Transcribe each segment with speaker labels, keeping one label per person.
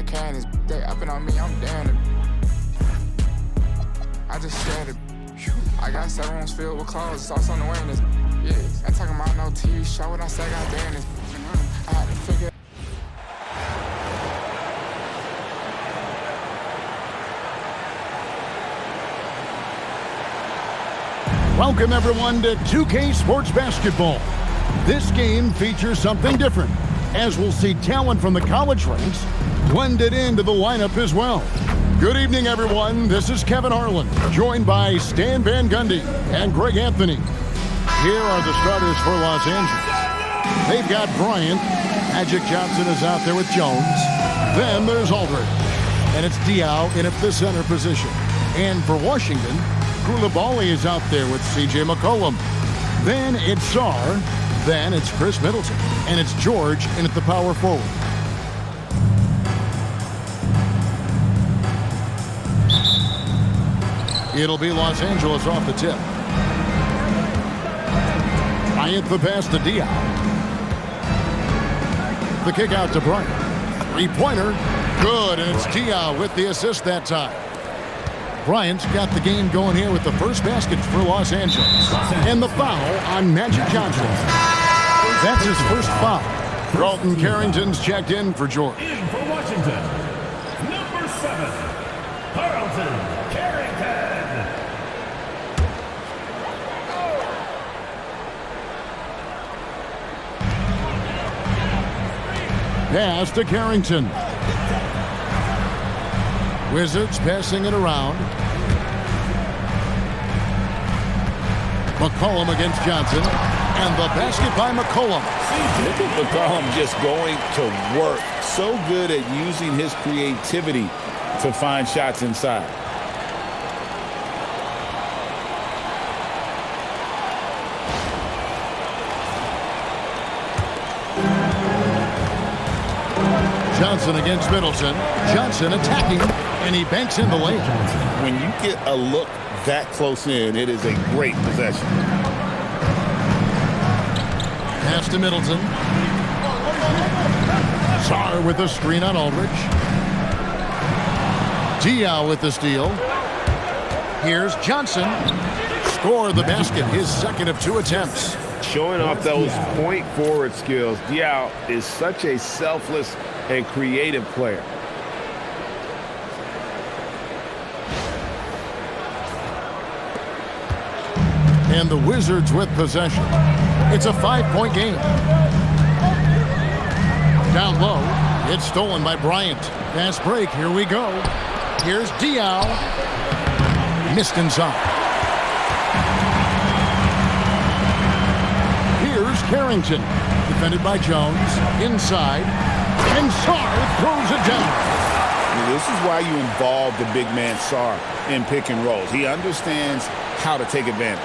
Speaker 1: can. They upping on me, I'm down. I just shared it. I got 7 rooms filled with clothes, it's also on the witness. Yeah, I'm talking about no TV show when I say God damn this. I had to figure.
Speaker 2: Welcome everyone to 2K Sports Basketball. This game features something different, as we'll see talent from the college ranks blended into the lineup as well. Good evening everyone, this is Kevin Harlan, joined by Stan Van Gundy and Greg Anthony. Here are the starters for Los Angeles. They've got Bryant, Magic Johnson is out there with Jones. Then there's Aldridge, and it's Diaw in at the center position. And for Washington, Koulibaly is out there with C.J. McCollum. Then it's Sarr. Then it's Chris Middleton. And it's George in at the power forward. It'll be Los Angeles off the tip. Bryant the pass to Diaw. The kick out to Bryant. Three-pointer. Good, and it's Diaw with the assist that time. Bryant's got the game going here with the first basket for Los Angeles. And the foul on Magic Johnson. That's his first foul. Carlton Carrington's checked in for George.
Speaker 3: In for Washington, number 7, Carlton Carrington.
Speaker 2: Pass to Carrington. Wizards passing it around. McCollum against Johnson. And the basket by McCollum.
Speaker 4: Look at McCollum just going to work. So good at using his creativity to find shots inside.
Speaker 2: Johnson against Middleton. Johnson attacking, and he banks in the lane.
Speaker 4: When you get a look that close in, it is a great possession.
Speaker 2: Pass to Middleton. Sarr with a screen on Aldridge. Diaw with the steal. Here's Johnson. Score the basket, his second of 2 attempts.
Speaker 5: Showing off those point forward skills, Diaw is such a selfless and creative player.
Speaker 2: And the Wizards with possession. It's a 5-point game. Down low, it's stolen by Bryant. Fast break, here we go. Here's Diaw. Missed inside. Here's Carrington. Defended by Jones. Inside. And Sarr throws it down.
Speaker 4: This is why you involve the big man Sarr in pick and rolls. He understands how to take advantage.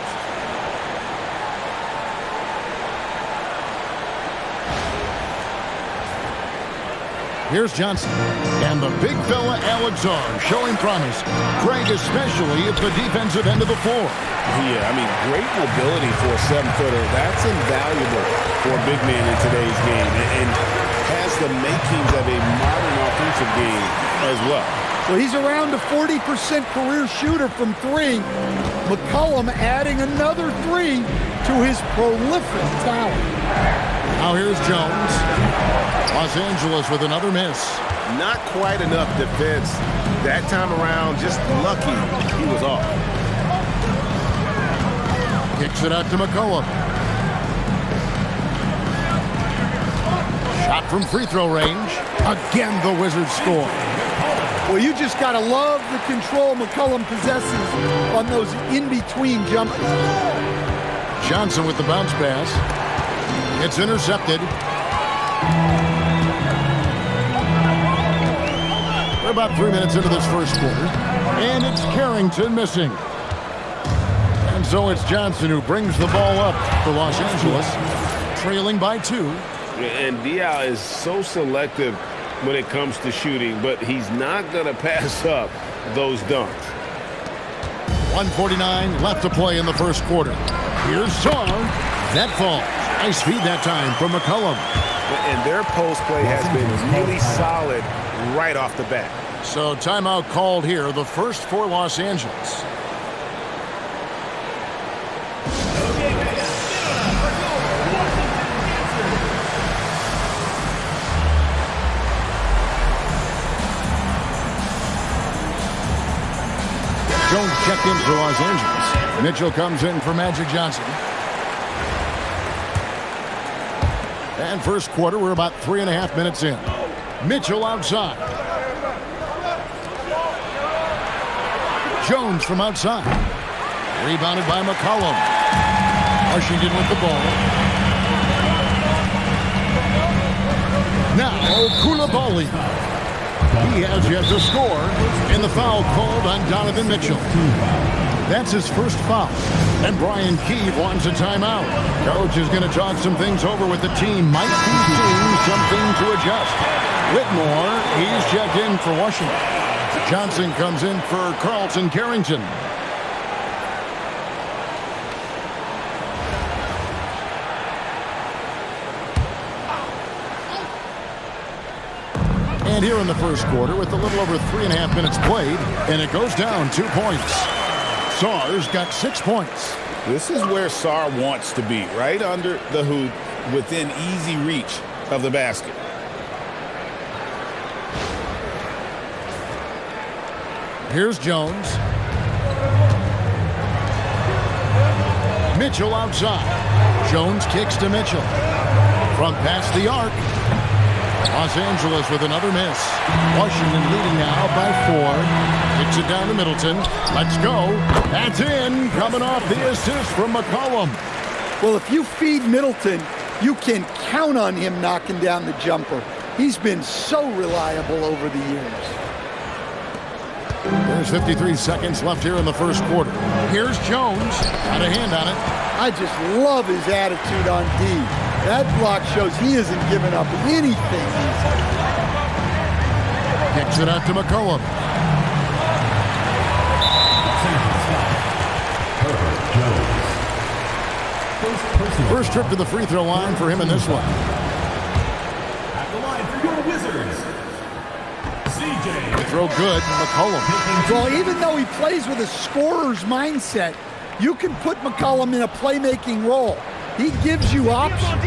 Speaker 2: Here's Johnson. And the big fella Alex Sarr showing promise. Greg especially at the defensive end of the floor.
Speaker 5: Yeah, I mean, great mobility for a 7-footer. That's invaluable for a big man in today's game. And has the makings of a modern offensive game as well.
Speaker 6: Well, he's around a 40% career shooter from 3. McCollum adding another 3 to his prolific talent.
Speaker 2: Now here's Jones. Los Angeles with another miss.
Speaker 5: Not quite enough defense. That time around, just lucky he was off.
Speaker 2: Kicks it out to McCollum. Shot from free throw range. Again, the Wizards score.
Speaker 6: Well, you just got to love the control McCollum possesses on those in-between jumpers.
Speaker 2: Johnson with the bounce pass. It's intercepted. We're about 3 minutes into this first quarter. And it's Carrington missing. And so it's Johnson who brings the ball up for Los Angeles, trailing by 2.
Speaker 5: And Diaw is so selective when it comes to shooting, but he's not going to pass up those dunks.
Speaker 2: 1:49 left to play in the first quarter. Here's Sarr. That falls. Nice feed that time from McCollum.
Speaker 5: And their post play has been really solid right off the bat.
Speaker 2: So timeout called here, the first for Los Angeles. Jones checked in for Los Angeles. Mitchell comes in for Magic Johnson. And first quarter, we're about 3.5 minutes in. Mitchell outside. Jones from outside. Rebounded by McCollum. Washington with the ball. Now, Koulibaly. He has yet to score, and the foul called on Donovan Mitchell. That's his first foul, and Brian Keeve wants a timeout. Coach is going to talk some things over with the team. Might be doing something to adjust. Whitmore, he's checked in for Washington. Johnson comes in for Carlton Carrington. And here in the first quarter with a little over 3.5 minutes played, and it goes down 2 points. Saar's got 6 points.
Speaker 4: This is where Saar wants to be, right under the hoop, within easy reach of the basket.
Speaker 2: Here's Jones. Mitchell outside. Jones kicks to Mitchell. From past the arc. Los Angeles with another miss. Washington leading now by 4. Kicks it down to Middleton. Let's go. That's in. Coming off the assist from McCollum.
Speaker 6: Well, if you feed Middleton, you can count on him knocking down the jumper. He's been so reliable over the years.
Speaker 2: There's 53 seconds left here in the first quarter. Here's Jones. Got a hand on it.
Speaker 6: I just love his attitude on D. That block shows he isn't giving up anything easy.
Speaker 2: Kicks it out to McCollum. First trip to the free throw line for him in this one.
Speaker 3: At the line for your Wizards, CJ.
Speaker 2: The throw good, McCollum.
Speaker 6: Well, even though he plays with a scorer's mindset, you can put McCollum in a playmaking role. He gives you options.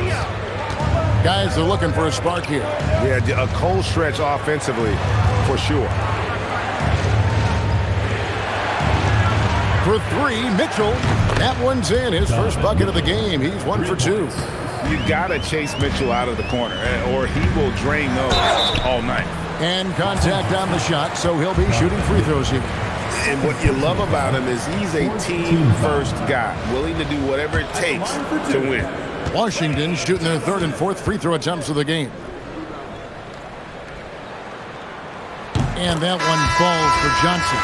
Speaker 2: Guys are looking for a spark here.
Speaker 5: Yeah, a cold stretch offensively, for sure.
Speaker 2: For 3, Mitchell. That one's in. His first bucket of the game. He's 1 for 2.
Speaker 4: You got to chase Mitchell out of the corner, or he will drain those all night.
Speaker 2: And contact on the shot, so he'll be shooting free throws here.
Speaker 5: And what you love about him is he's a team-first guy, willing to do whatever it takes to win.
Speaker 2: Washington shooting their 3rd and 4th free throw attempts of the game. And that one falls for Johnson.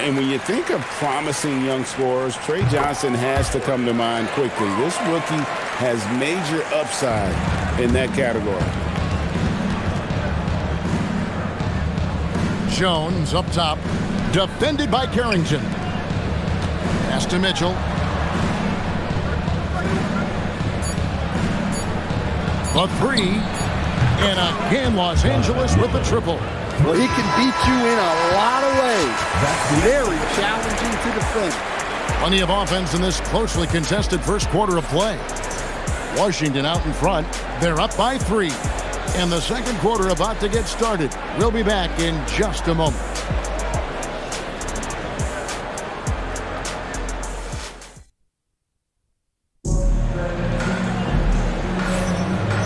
Speaker 5: And when you think of promising young scorers, Trey Johnson has to come to mind quickly. This rookie has major upside in that category.
Speaker 2: Jones up top. Defended by Carrington. Pass to Mitchell. A 3. And again, Los Angeles with the triple.
Speaker 6: Well, he can beat you in a lot of ways. That's very challenging to defend.
Speaker 2: Plenty of offense in this closely contested first quarter of play. Washington out in front. They're up by 3. And the second quarter about to get started. We'll be back in just a moment.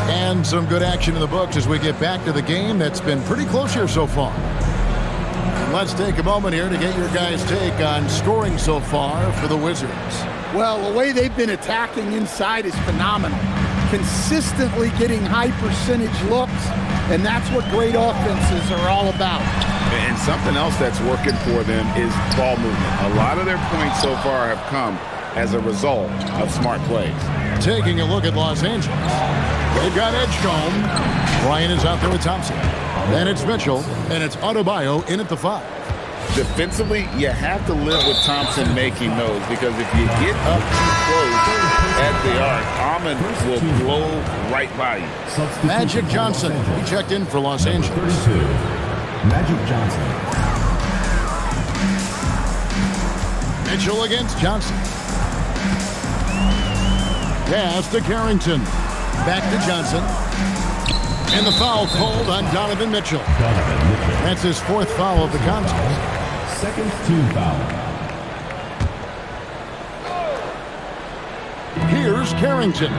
Speaker 2: And some good action in the books as we get back to the game that's been pretty close here so far. And let's take a moment here to get your guys' take on scoring so far for the Wizards.
Speaker 6: Well, the way they've been attacking inside is phenomenal. Consistently getting high percentage looks, and that's what great offenses are all about.
Speaker 5: And something else that's working for them is ball movement. A lot of their points so far have come as a result of smart plays.
Speaker 2: Taking a look at Los Angeles. They've got Edgecombe. Bryant is out there with Thompson. Then it's Mitchell, and it's Adebayo in at the 5.
Speaker 4: Defensively, you have to live with Thompson making those, because if you get up too close, at the arc, Almond will blow right by you.
Speaker 2: Magic Johnson, he checked in for Los Angeles.
Speaker 3: 32, Magic Johnson.
Speaker 2: Mitchell against Johnson. Pass to Carrington. Back to Johnson. And the foul called on Donovan Mitchell. That's his fourth foul of the contest.
Speaker 3: Second team foul.
Speaker 2: Here's Carrington.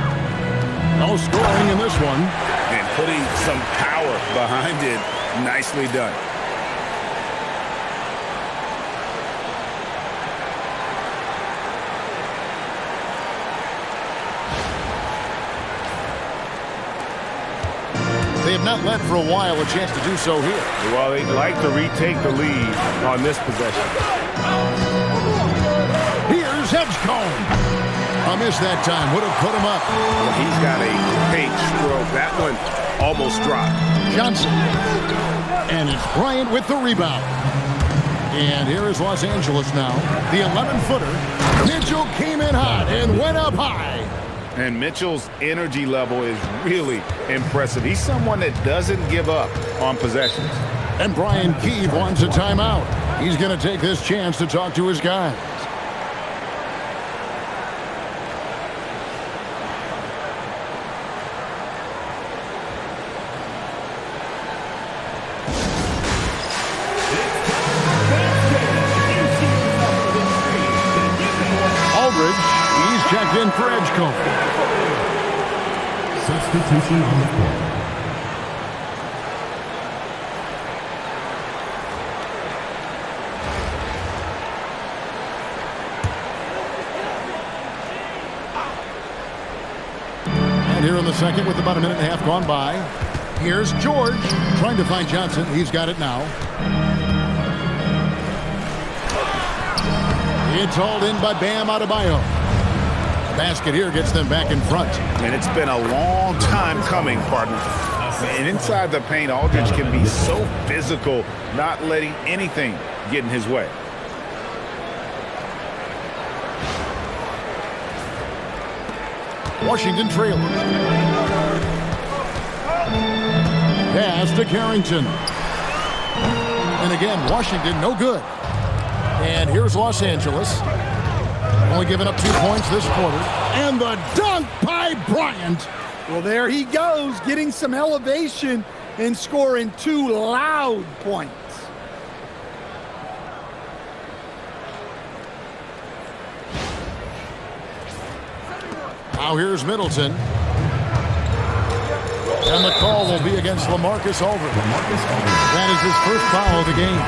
Speaker 2: No scoring in this one.
Speaker 4: And putting some power behind it. Nicely done.
Speaker 2: They have not led for a while, a chance to do so here.
Speaker 7: Well, they'd like to retake the lead on this possession.
Speaker 2: Here's Edgecombe. A miss that time, would have put him up.
Speaker 7: Well, he's got a great stroke. That one almost dropped.
Speaker 2: Johnson. And it's Bryant with the rebound. And here is Los Angeles now. The 11-footer. Mitchell came in hot and went up high.
Speaker 4: And Mitchell's energy level is really impressive. He's someone that doesn't give up on possessions.
Speaker 2: And Brian Keefe wants a timeout. He's going to take this chance to talk to his guys. He's checked in for Edgecombe.
Speaker 3: Substitution on the court.
Speaker 2: And here in the second with about a minute and a half gone by. Here's George trying to find Johnson. He's got it now. It's hauled in by Bam Adebayo. Basket here gets them back in front.
Speaker 4: And it's been a long time coming, partner. And inside the paint, Aldridge can be so physical, not letting anything get in his way.
Speaker 2: Washington trails. Pass to Carrington. And again, Washington no good. And here's Los Angeles. Only giving up 2 points this quarter. And the dunk by Bryant.
Speaker 6: Well, there he goes, getting some elevation and scoring 2 loud points.
Speaker 2: Now here's Middleton. And the call will be against LaMarcus Aldridge. That is his first foul of the game.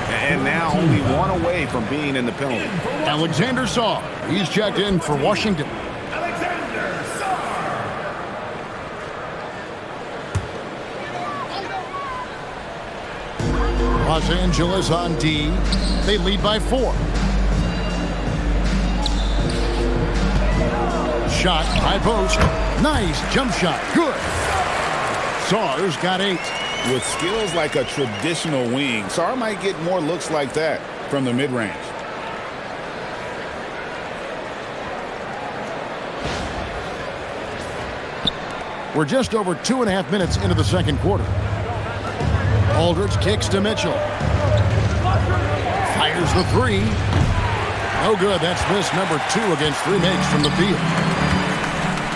Speaker 4: And now only one away from being in the penalty.
Speaker 2: Alexander Saw. He's checked in for Washington. Los Angeles on D. They lead by 4. Shot, high post. Nice jump shot. Good. Saw's got 8.
Speaker 4: With skills like a traditional wing, Saar might get more looks like that from the mid-range.
Speaker 2: We're just over 2.5 minutes into the second quarter. Aldridge kicks to Mitchell. Fires the 3. No good. That's miss number 2 against 3 makes from the field.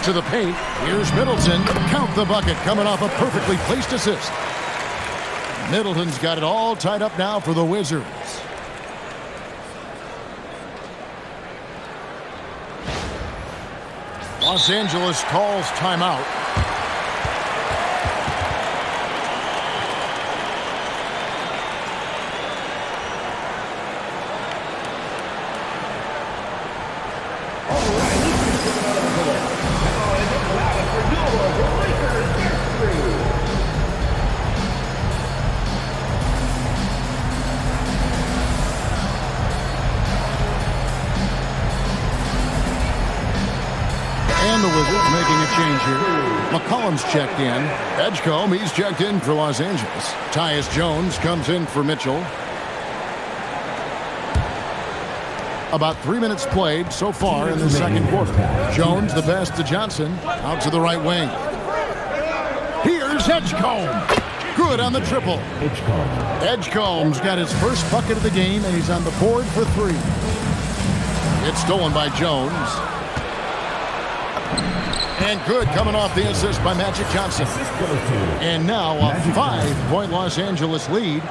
Speaker 2: To the paint. Here's Middleton. Count the bucket coming off a perfectly placed assist. Middleton's got it all tied up now for the Wizards. Los Angeles calls timeout. And the Wizards making a change here. McCollum's checked in. Edgecombe, he's checked in for Los Angeles. Tyus Jones comes in for Mitchell. About 3 minutes played so far in the second quarter. Jones, the pass to Johnson, out to the right wing. Here's Edgecombe. Good on the triple. Edgecombe's got his first bucket of the game, and he's on the board for 3. It's stolen by Jones. And good coming off the assist by Magic Johnson. And now a 5-point Los Angeles lead.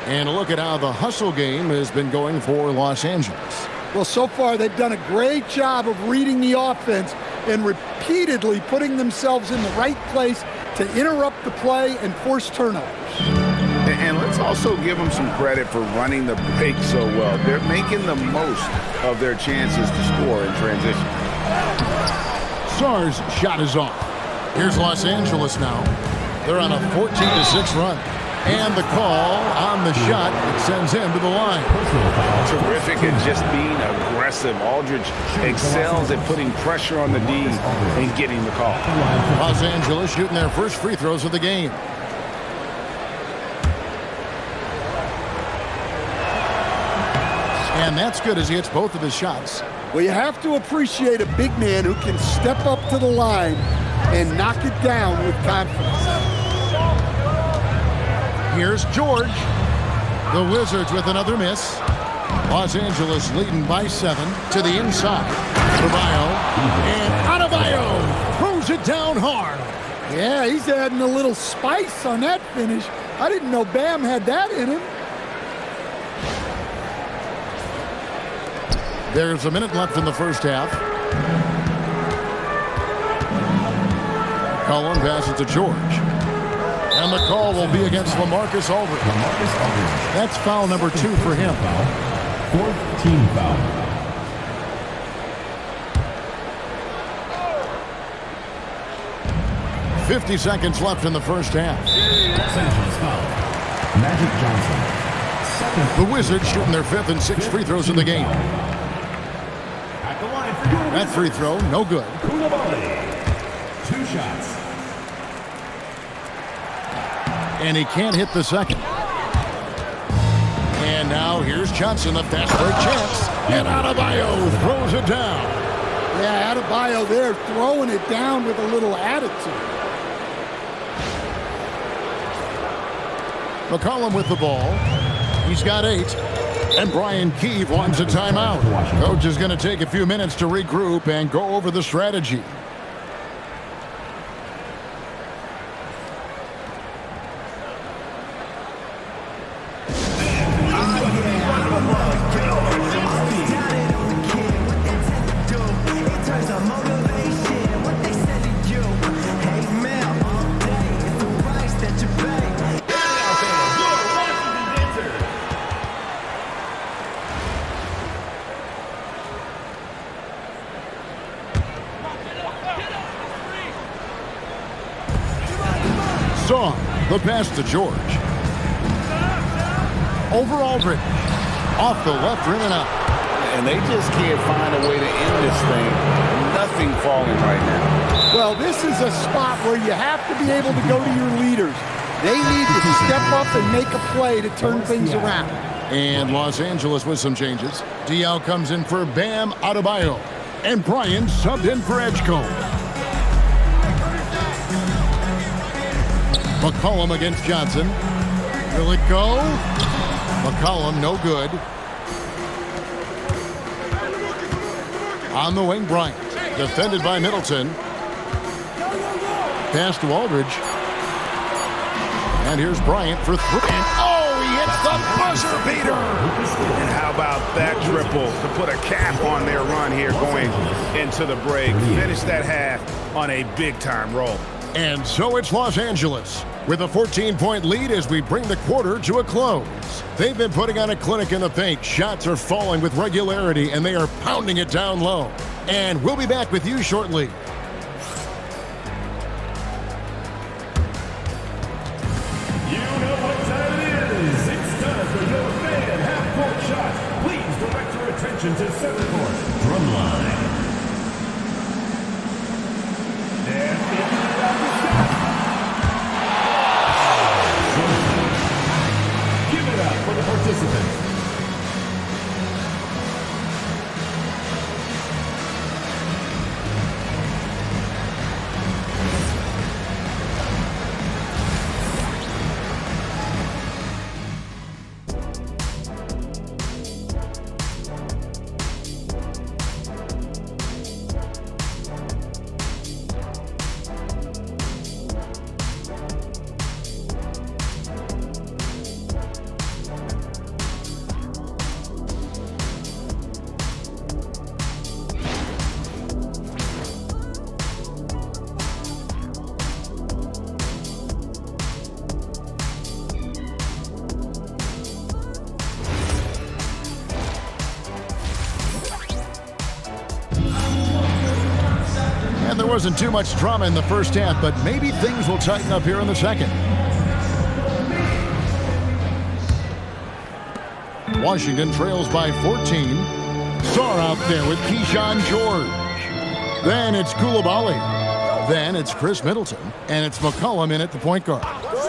Speaker 2: And a look at how the hustle game has been going for Los Angeles.
Speaker 6: Well, so far they've done a great job of reading the offense and repeatedly putting themselves in the right place to interrupt the play and force turnovers.
Speaker 4: And let's also give them some credit for running the break so well. They're making the most of their chances to score in transition.
Speaker 2: Sarr's shot is off. Here's Los Angeles now. They're on a 14-6 run. And the call on the shot, it sends him to the line.
Speaker 4: Terrific at just being aggressive. Aldridge excels at putting pressure on the D and getting the call.
Speaker 2: Los Angeles shooting their first free throws of the game. And that's good as he hits both of his shots.
Speaker 6: Well, you have to appreciate a big man who can step up to the line and knock it down with confidence.
Speaker 2: Here's George. The Wizards with another miss. Los Angeles leading by 7 to the inside. Adebayo. And Adebayo throws it down hard.
Speaker 6: Yeah, he's adding a little spice on that finish. I didn't know Bam had that in him.
Speaker 2: There's a minute left in the first half. Cullen passes to George. And the call will be against LaMarcus Aldridge. That's foul number 2 for him.
Speaker 3: 4th team foul.
Speaker 2: $50 seconds left in the first half.
Speaker 3: Los Angeles foul. Magic Johnson.
Speaker 2: The Wizards shooting their 5th and 6th free throws of the game. That free throw, no good.
Speaker 3: 2 shots.
Speaker 2: And he can't hit the second. And now here's Johnson, a fast break chance. And Adebayo throws it down.
Speaker 6: Yeah, Adebayo there throwing it down with a little attitude.
Speaker 2: McCollum with the ball. He's got 8. And Brian Keefe wants a timeout. Coach is going to take a few minutes to regroup and go over the strategy. The pass to George. Over Aldridge. Off the left rim and out.
Speaker 4: And they just can't find a way to end this thing. Nothing falling right now.
Speaker 6: Well, this is a spot where you have to be able to go to your leaders. They need to step up and make a play to turn things around.
Speaker 2: And Los Angeles with some changes. Diaw comes in for Bam Adebayo. And Bryant subbed in for Edgecombe. McCollum against Johnson. Will it go? McCollum, no good. On the wing, Bryant. Defended by Middleton. Pass to Aldridge. And here's Bryant for 3. And oh, he hits the buzzer beater.
Speaker 4: And how about that triple to put a cap on their run here going into the break. Finish that half on a big-time roll.
Speaker 2: And so it's Los Angeles with a 14-point lead as we bring the quarter to a close. They've been putting on a clinic in the paint. Shots are falling with regularity, and they are pounding it down low. And we'll be back with you shortly.
Speaker 3: You know what time it is. It's time for your fan half-court shot. Please direct your attention to center court. Drumline. Give it up for the participants.
Speaker 2: wasn't too much drama in the first half, but maybe things will tighten up here in the second. Washington trails by 14. Soar out there with Keyshawn George. Then it's Koulibaly. Then it's Chris Middleton. And it's McCollum in at the point guard.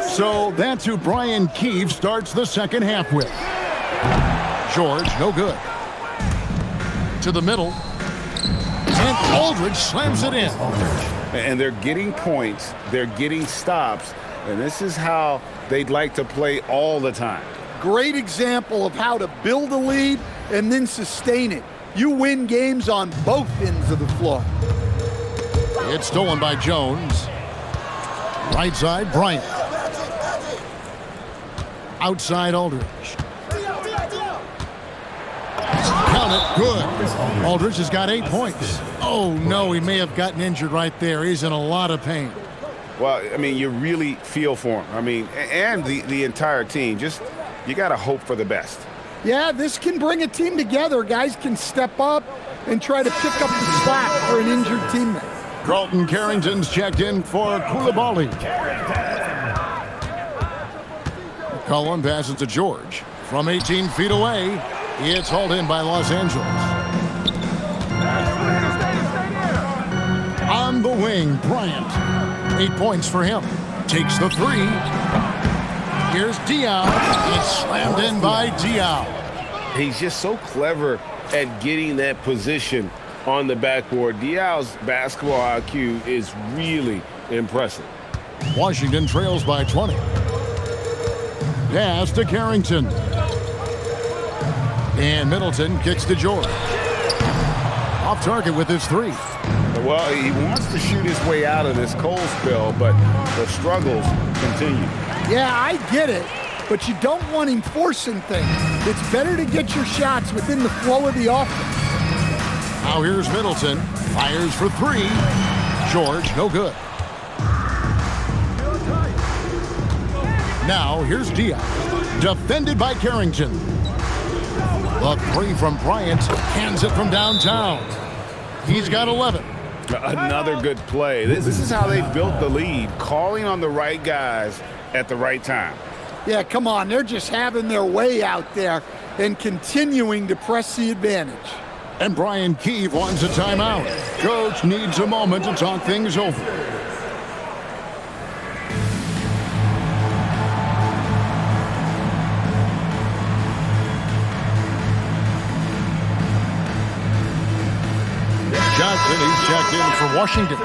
Speaker 2: So that's who Brian Keefe starts the second half with. George, no good. To the middle. And Aldridge slams it in.
Speaker 4: And they're getting points. They're getting stops. And this is how they'd like to play all the time.
Speaker 6: Great example of how to build a lead and then sustain it. You win games on both ends of the floor.
Speaker 2: It's stolen by Jones. Right side, Bryant. Outside, Aldridge. Count it, good. Aldridge has got 8 points. Oh, no, he may have gotten injured right there. He's in a lot of pain.
Speaker 4: Well, I mean, you really feel for him. I mean, and the entire team. Just, you got to hope for the best.
Speaker 6: Yeah, this can bring a team together. Guys can step up and try to pick up the slack for an injured teammate.
Speaker 2: Carlton Carrington's checked in for Koulibaly. McCollum passes to George. From 18 feet away, it's hauled in by Los Angeles. On the wing, Bryant. 8 points for him. Takes the three. Here's Diaw. It's slammed in by Diaw.
Speaker 5: He's just so clever at getting that position on the backboard. Diaw's basketball IQ is really impressive.
Speaker 2: Washington trails by 20. Pass to Carrington. And Middleton kicks to George. Off target with his three.
Speaker 4: Well, he wants to shoot his way out of this cold spell, but the struggles continue.
Speaker 6: Yeah, I get it, but you don't want him forcing things. It's better to get your shots within the flow of the offense.
Speaker 2: Now here's Middleton. Fires for three. George, no good. Now here's Diaw. Defended by Carrington. The three from Bryant. Hands it from downtown. He's got 11.
Speaker 4: Another good play. This is how they built the lead, calling on the right guys at the right time.
Speaker 6: Yeah, come on. They're just having their way out there and continuing to press the advantage.
Speaker 2: And Brian Keefe wants a timeout. Coach needs a moment to talk things over. Johnson, he's checked in for Washington.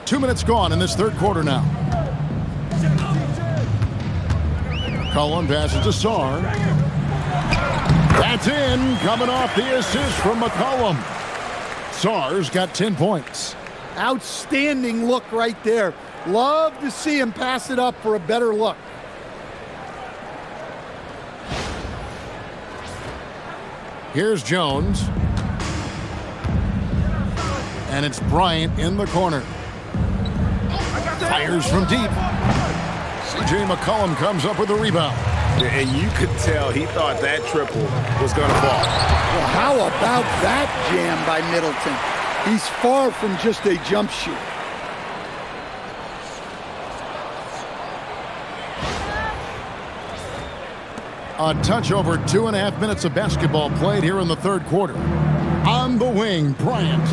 Speaker 2: Two minutes gone in this third quarter now. McCollum passes to Soar. That's in, coming off the assist from McCollum. Soar's got 10 points.
Speaker 6: Outstanding look right there. Love to see him pass it up for a better look.
Speaker 2: Here's Jones. And it's Bryant in the corner. Fires from deep. C.J. McCollum comes up with a rebound.
Speaker 5: And you could tell he thought that triple was going to fall.
Speaker 6: Well, how about that jam by Middleton? He's far from just a jump shooter.
Speaker 2: A touch over 2.5 minutes of basketball played here in the third quarter. On the wing, Bryant.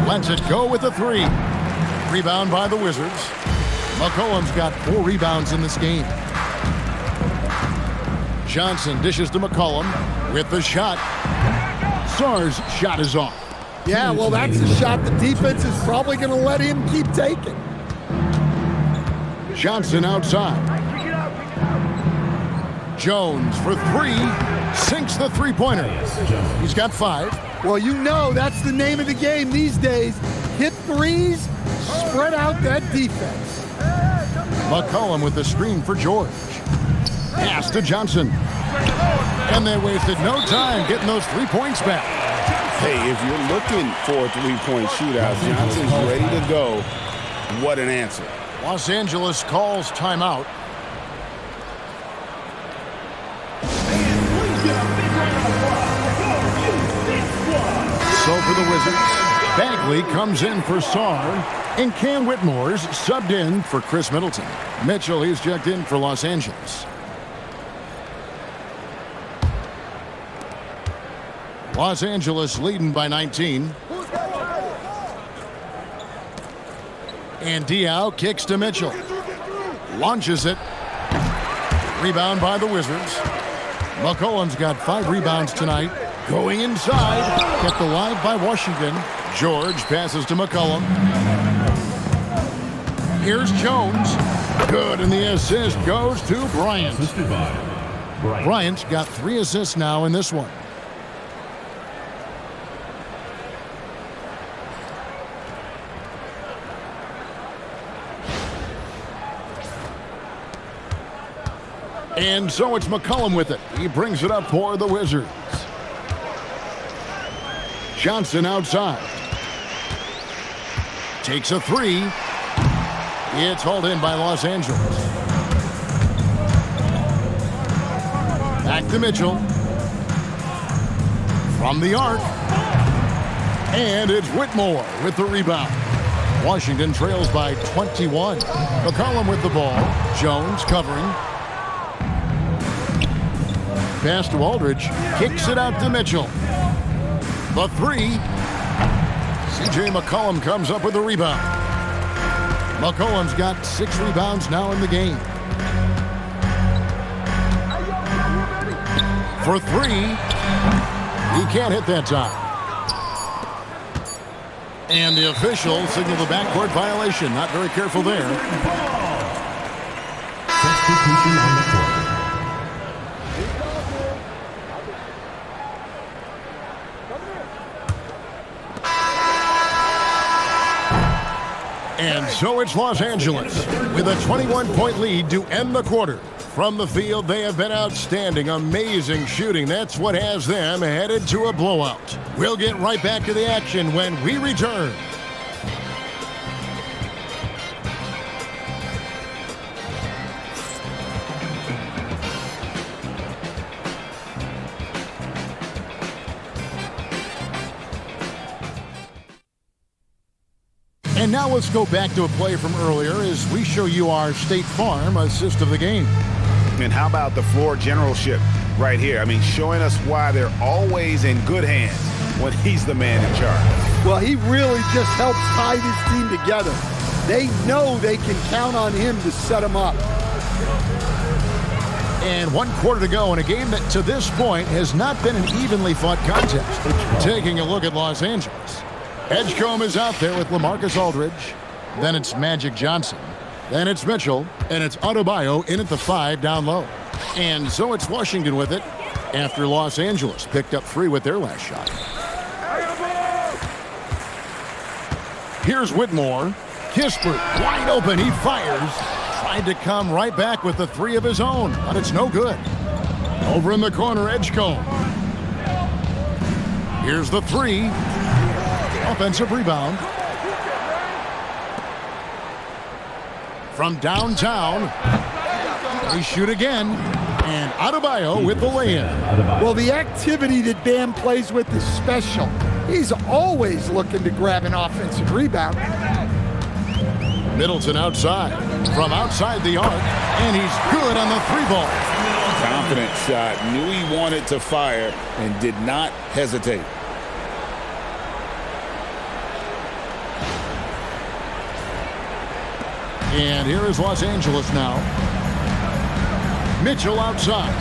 Speaker 2: Lets it go with a three. Rebound by the Wizards. McCollum's got 4 rebounds in this game. Johnson dishes to McCollum with the shot. Soar's shot is off.
Speaker 6: Yeah, well, that's a shot the defense is probably going to let him keep taking.
Speaker 2: Johnson outside. Jones for three. Sinks the three-pointer. He's got 5.
Speaker 6: Well, you know that's the name of the game these days. Hit threes, spread out that defense.
Speaker 2: McCollum with the screen for George. Pass to Johnson. And they wasted no time getting those 3 points back.
Speaker 5: Hey, if you're looking for a three-point shootout, Johnson's ready to go. What an answer.
Speaker 2: Los Angeles calls timeout. So for the Wizards, Bagley comes in for Saar, and Cam Whitmore's subbed in for Chris Middleton. Mitchell, he's checked in for Los Angeles. Los Angeles leading by 19. And Diaw kicks to Mitchell. Launches it. Rebound by the Wizards. McCollum's got 5 rebounds tonight. Going inside. Kept alive by Washington. George passes to McCollum. Here's Jones. Good, and the assist goes to Bryant. Bryant's got 3 assists now in this one. And so it's McCollum with it. He brings it up for the Wizards. Johnson outside. Takes a 3. It's hauled in by Los Angeles. Back to Mitchell. From the arc. And it's Whitmore with the rebound. Washington trails by 21. McCollum with the ball. Jones covering. Pass to Aldridge. Kicks it out to Mitchell. The 3. C.J. McCollum comes up with the rebound. McCollum's got 6 rebounds now in the game. For 3. He can't hit that time. And the official signaled the backcourt violation. Not very careful there.
Speaker 3: Substitution on the court.
Speaker 2: And so it's Los Angeles with a 21-point lead to end the quarter. From the field, they have been outstanding, amazing shooting. That's what has them headed to a blowout. We'll get right back to the action when we return. And now let's go back to a play from earlier as we show you our State Farm assist of the game.
Speaker 4: And how about the floor generalship right here? I mean, showing us why they're always in good hands when he's the man in charge.
Speaker 6: Well, he really just helps tie this team together. They know they can count on him to set them up.
Speaker 2: And 1 quarter to go in a game that to this point has not been an evenly fought contest. Taking a look at Los Angeles. Edgecombe is out there with LaMarcus Aldridge. Then it's Magic Johnson. Then it's Mitchell. And it's Adebayo in at the 5 down low. And so it's Washington with it after Los Angeles picked up 3 with their last shot. Here's Whitmore. Kispert wide open. He fires. Tried to come right back with the 3 of his own, but it's no good. Over in the corner, Edgecombe. Here's the 3. Offensive rebound. From downtown, they shoot again, and Adebayo with the lay-in.
Speaker 6: Well, the activity that Bam plays with is special. He's always looking to grab an offensive rebound.
Speaker 2: Middleton outside, from outside the arc, and he's good on the 3-ball.
Speaker 5: Confident shot, knew he wanted to fire, and did not hesitate.
Speaker 2: And here is Los Angeles now. Mitchell outside.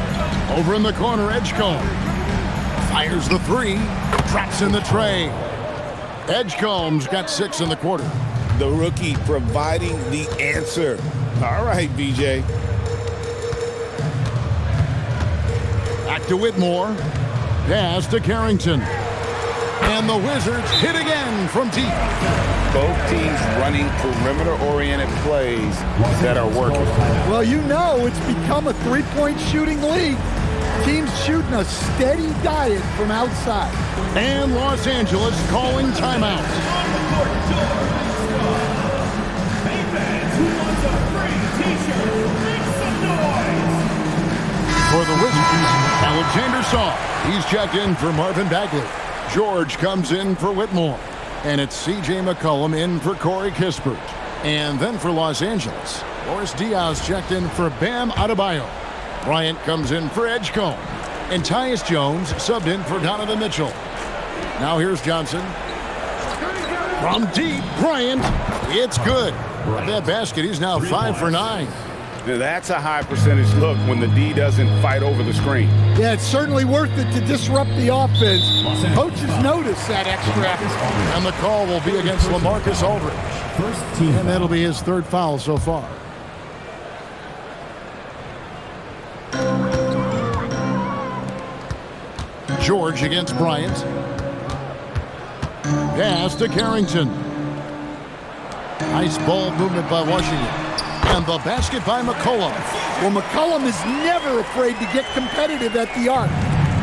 Speaker 2: Over in the corner, Edgecombe. Fires the 3. Drops in the tray. Edgecombe's got 6 in the quarter.
Speaker 5: The rookie providing the answer. All right, BJ.
Speaker 2: Back to Whitmore. Pass to Carrington. And the Wizards hit again from deep.
Speaker 4: Both teams running perimeter-oriented plays that are working.
Speaker 6: Well, you know it's become a 3-point shooting league. Teams shooting a steady diet from outside.
Speaker 2: And Los Angeles calling timeout. For the Wizards, Alexander Saw. He's checked in for Marvin Bagley. George comes in for Whitmore. And it's C.J. McCollum in for Corey Kispert. And then for Los Angeles, Boris Diaz checked in for Bam Adebayo. Bryant comes in for Edgecombe. And Tyus Jones subbed in for Donovan Mitchell. Now here's Johnson. From deep, Bryant. It's good. At that basket, he's now 5 for 9.
Speaker 4: Now that's a high percentage look when the D doesn't fight over the screen.
Speaker 6: Yeah, it's certainly worth it to disrupt the offense. Coaches notice that extra effort.
Speaker 2: And the call will be against LaMarcus Aldridge. And that'll be his 3rd foul so far. George against Bryant. Pass to Carrington. Nice ball movement by Washington. And the basket by McCollum.
Speaker 6: Well, McCollum is never afraid to get competitive at the arc.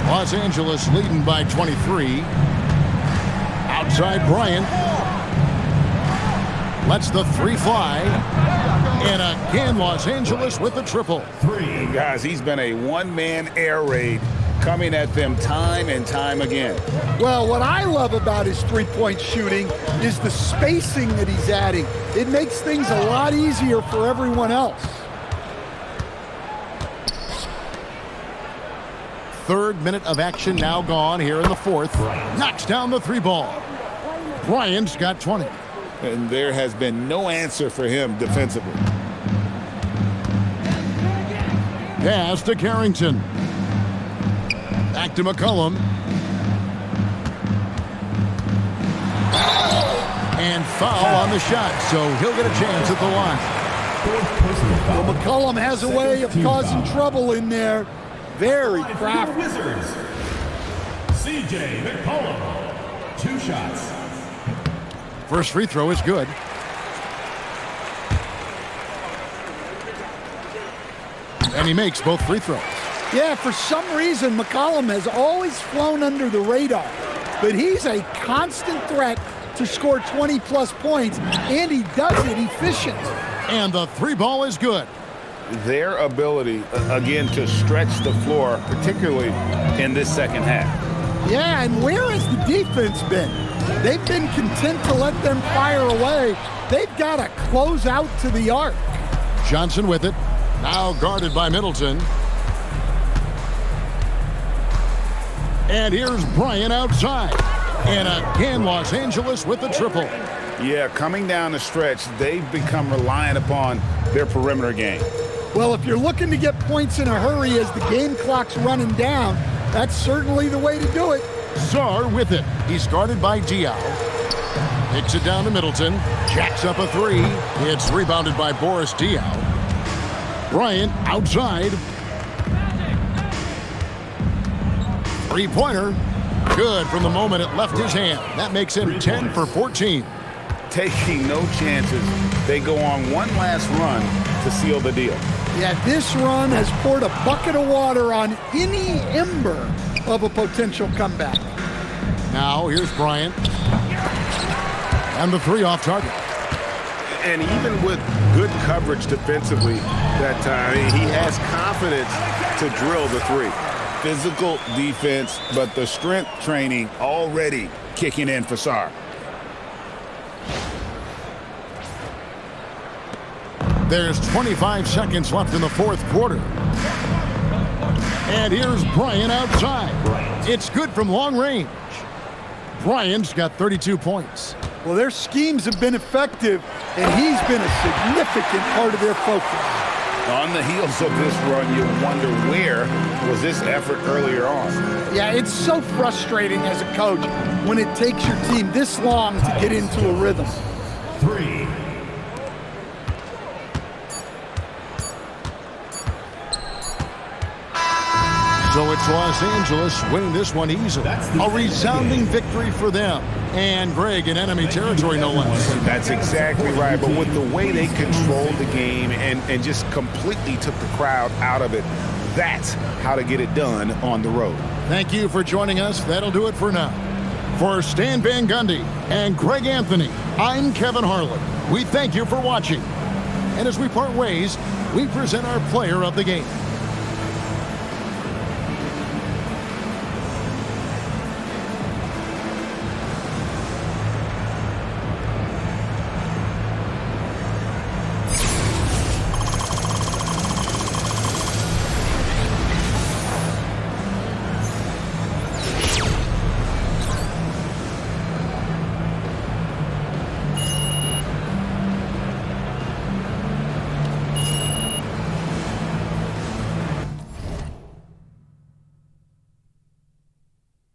Speaker 2: Los Angeles leading by 23. Outside Bryant. Lets the 3 fly. And again, Los Angeles with the triple.
Speaker 4: Guys, he's been a one-man air raid coming at them time and time again.
Speaker 6: Well, what I love about his three-point shooting is the spacing that he's adding. It makes things a lot easier for everyone else.
Speaker 2: 3rd minute of action now gone here in the 4th. Knocks down the 3 ball. Bryant's got 20.
Speaker 4: And there has been no answer for him defensively.
Speaker 2: Pass to Carrington. Back to McCollum. And foul on the shot, so he'll get a chance at the line.
Speaker 6: Well, McCollum has a way of causing trouble in there. Very crafty.
Speaker 3: Wizards, C.J. McCollum, 2 shots.
Speaker 2: First free throw is good. And he makes both free throws.
Speaker 6: Yeah, for some reason, McCollum has always flown under the radar. But he's a constant threat to score 20-plus points, and he does it efficient.
Speaker 2: And the 3 ball is good.
Speaker 4: Their ability, again, to stretch the floor, particularly in this second half.
Speaker 6: Yeah, and where has the defense been? They've been content to let them fire away. They've got to close out to the arc.
Speaker 2: Johnson with it. Now guarded by Middleton. And here's Bryant outside. And again, Los Angeles with the triple.
Speaker 4: Yeah, coming down the stretch, they've become reliant upon their perimeter game.
Speaker 6: Well, if you're looking to get points in a hurry as the game clock's running down, that's certainly the way to do it.
Speaker 2: Saar with it. He's guarded by Diaw. Picks it down to Middleton. Jacks up a 3. It's rebounded by Boris Diaw. Bryant outside. 3-pointer. Good from the moment it left his hand. That makes him 10 for 14.
Speaker 4: Taking no chances. They go on one last run to seal the deal.
Speaker 6: Yeah, this run has poured a bucket of water on any ember of a potential comeback.
Speaker 2: Now here's Bryant. And the 3 off target.
Speaker 7: And even with good coverage defensively that time, he has confidence to drill the 3.
Speaker 4: Physical defense, but the strength training already kicking in for Saar.
Speaker 2: There's 25 seconds left in the 4th quarter. And here's Bryant outside. It's good from long range. Bryant's got 32 points.
Speaker 6: Well, their schemes have been effective, and he's been a significant part of their focus.
Speaker 4: On the heels of this run, you wonder where was this effort earlier on.
Speaker 6: Yeah, it's so frustrating as a coach when it takes your team this long to get into a rhythm.
Speaker 3: 3.
Speaker 2: So it's Los Angeles winning this one easily. A resounding victory for them. And Greg in enemy territory, no less.
Speaker 4: That's exactly right. But with the way they controlled the game and just completely took the crowd out of it, that's how to get it done on the road.
Speaker 2: Thank you for joining us. That'll do it for now. For Stan Van Gundy and Greg Anthony, I'm Kevin Harlan. We thank you for watching. And as we part ways, we present our player of the game.